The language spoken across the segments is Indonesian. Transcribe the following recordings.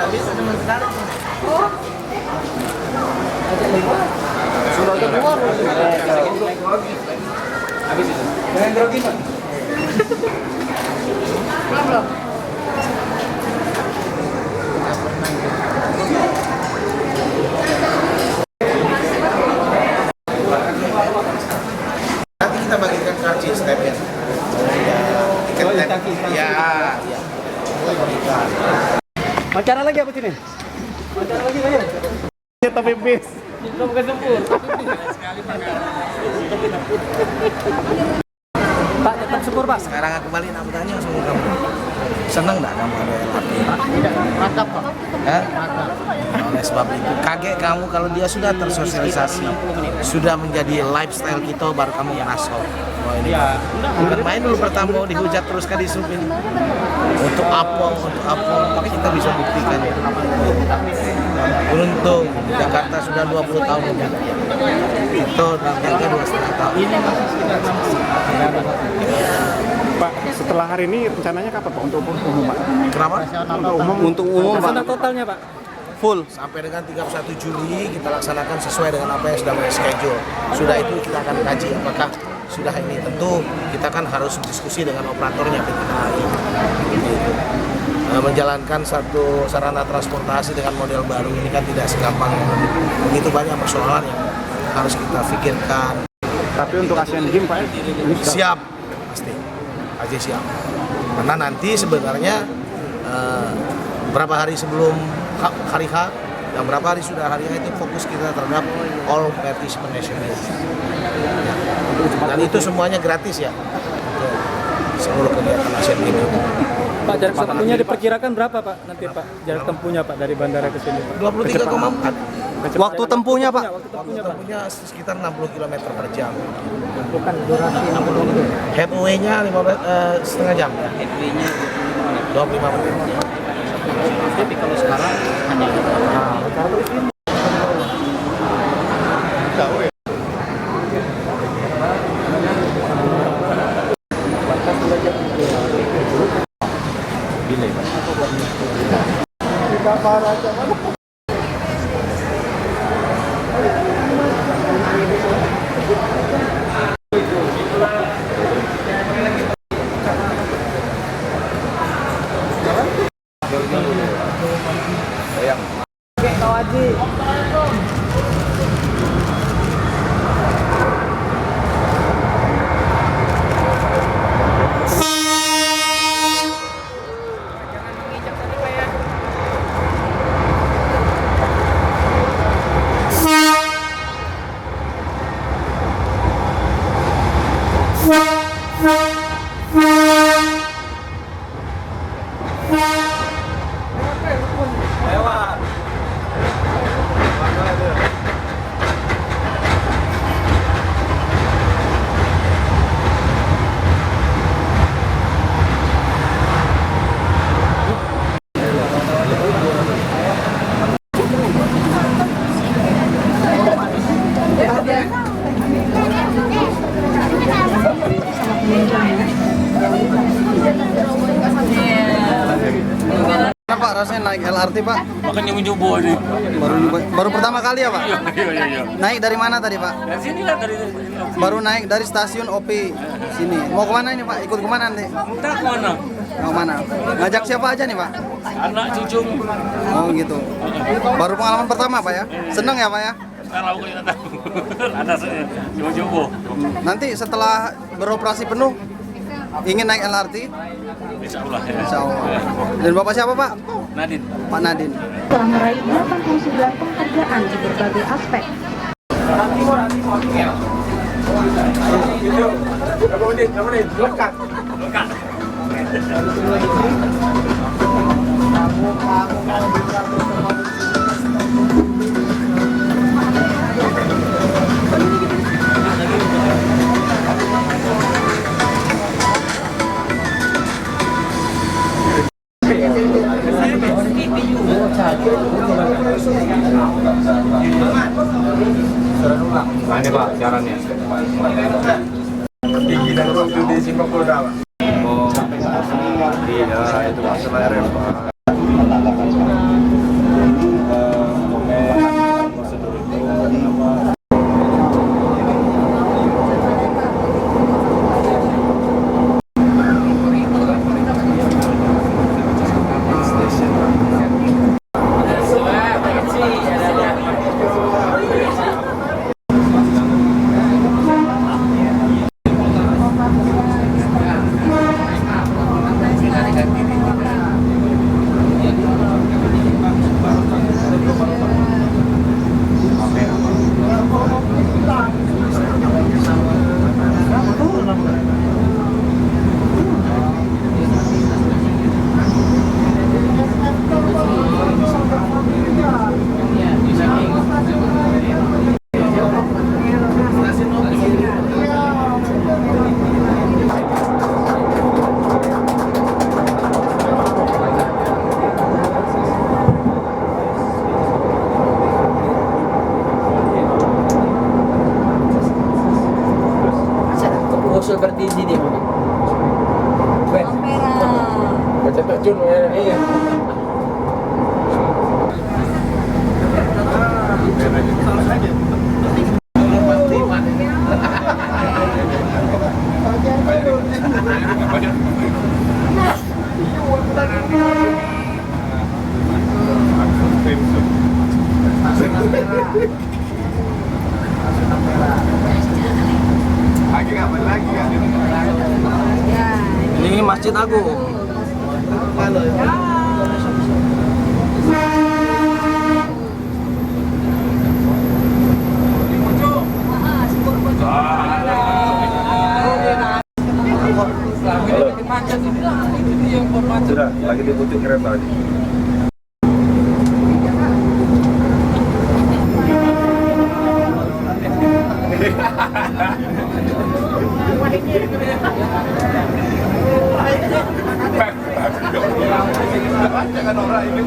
Tidak bisa teman sekarang. Sudah keluar. Habis itu. Jangan grogi, Pak. Belum. Nanti kita bagikan karcis stepnya. Ya, tiket ya. Acara lagi apa sini? Acara lagi banyak. Tapi bis. Itu bukan sempur. Pak, tetap sempur, Pak. Sekarang aku balik nak bertanya sama kamu. Senang enggak kamu ada LRT? Mantap, Pak. Hah? Oleh sebab itu kaget kamu kalau dia sudah tersosialisasi, sudah menjadi lifestyle kita, baru kamu merasa oh ini bermain dulu pertama dihujat terus kan disupin untuk apa kita bisa buktikan. Beruntung Jakarta sudah 20 tahun itu nampaknya 2,5 tahun. Pak, setelah hari ini rencananya kapan Pak untuk umum Pak? Kenapa? Untuk umum Pak. Pesanan totalnya, Pak. Full. Sampai dengan 31 Juli kita laksanakan sesuai dengan apa yang sudah schedule. Sudah itu kita akan kaji apakah sudah ini, tentu kita kan harus diskusi dengan operatornya PT KAI. Gitu. Menjalankan satu sarana transportasi dengan model baru ini kan tidak segampang. Begitu banyak persoalan yang harus kita pikirkan. Tapi untuk Asian Games Pak, ini sudah Siap, pasti. Aja siap. Karena nanti sebenarnya berapa hari sebelum hari H dan berapa hari sudah hari H itu fokus kita terhadap all participant nationalities. Dan itu semuanya gratis ya untuk seluruh kegiatan Asian Games. Pak, jarak tempuhnya diperkirakan berapa, Pak? Nanti, Pak, jarak tempuhnya, Pak, dari bandara ke sini, Pak. 23,4. waktu tempuhnya Pak. Waktu tempuhnya, Pak. Tempuhnya sekitar 60 km per jam. Bukan durasi 60 menit. Headway-nya setengah jam ya. Headway-nya 25 menit. tapi kalau sekarang hanya Pak rasanya naik LRT Pak? Makanya mencoba nih. Baru pertama kali ya Pak? Iya. Naik dari mana tadi Pak? Dari sini lah dari. Baru naik dari stasiun OP sini. Mau kemana ini Pak? Ikut kemana nanti? Entah kemana. Mau mana? Ngajak siapa aja nih Pak? Anak cucu. Oh gitu. Baru pengalaman pertama Pak ya? Seneng ya Pak ya? Kalau aku tidak tahu. Ada saya coba. Nanti setelah beroperasi penuh ingin naik LRT? Insya Allah ya. Insya Allah. Dan Bapak siapa Pak? Nadine. Pak Nadine. Telah meraih 89 penghargaan di berbagai aspek. Nah, ini Pak, caranya. Tinggi dan waktu di Singapura berapa? Oh, iya, itu masalah Pak. seperti sini. Baca tok Jun ya. Iya. Ini Masjid Agung. Sudah, lagi dibutuhin kereta aja. Jangan orang ini.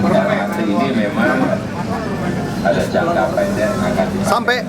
MRT ini memang ada jangka pendek akan Sampai